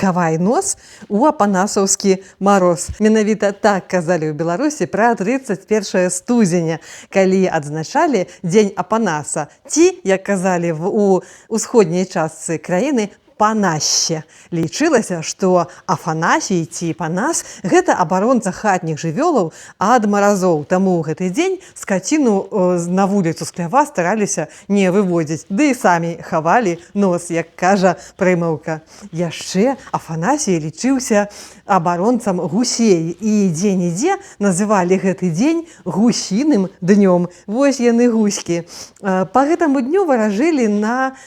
хавай нос у апанасаўскі мароз. Менавіта так казалі ў Беларусі пра 31 студзеня, калі адзначалі дзень апанаса. Ці, як казалі у ўсходняй частцы краіны, панаще. Лічылася, што Афанасій ці Панас – гэта абаронца хатніх жывёлаў ад маразоў. Таму ў гэты дзень скаціну на вуліцу з хлява стараліся не выводзіць. Ды і самі хавалі нос, як кажа прымаўка. Яшчэ Афанасій лічыўся абаронцам гусей. І дзе-нідзе называлі гэты дзень гусіным днём. Вось яны гуські. Па гэтаму дню варажылі на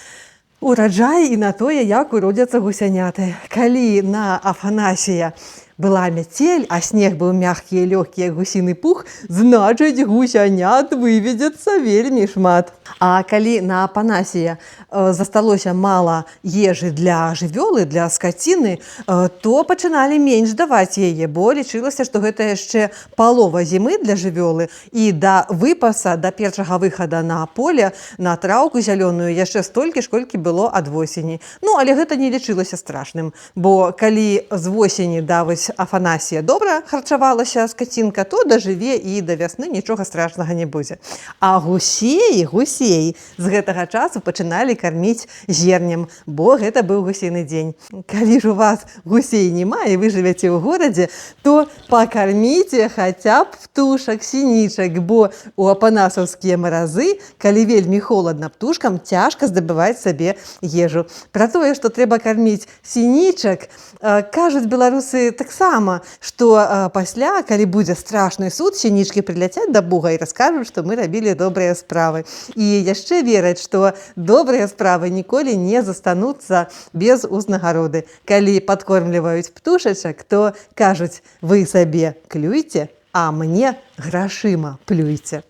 ураджай і на тое, як уродзяцца гусяняты. Калі на Афанасія была мяцель, а снег быў мяккі і лёгкі, як гусіны пух, значыць, гусянят выведзецца вельмі шмат. А калі на Апанасія засталося мала ежы для жывёлы, для скаціны, то пачыналі менш даваць яе, бо лічылася, што гэта яшчэ палова зімы для жывёлы, і да выпаса, да першага выхада на поле, на траўку зялёную яшчэ столькі ж, колькі было ад восені. Ну, але гэта не лічылася страшным, бо калі з восені да Афанасія добра харчавалася скацінка, то дажыве і да вясны нічога страшнага не будзе. А гусей з гэтага часу пачыналі карміць зернем, бо гэта быў гусіны дзень. Калі ж у вас гусей няма і вы жывяце ў горадзе, то пакарміце хаця б птушак, сінічак, бо у апанасаўскія маразы, калі вельмі холадна птушкам, цяжка здабываць сабе ежу. Пра тое, што трэба карміць сінічак, кажуць беларусы таксама, што пасля, калі будзе страшны суд, сінічкі прыляцяць да Бога і раскажуць, што мы рабілі добрыя справы. І яшчэ вераць, што добрыя справы ніколі не застануцца без узнагароды. Калі падкормліваюць птушачак, то кажуць: вы сабе клюйце, а мне грашыма плюйце.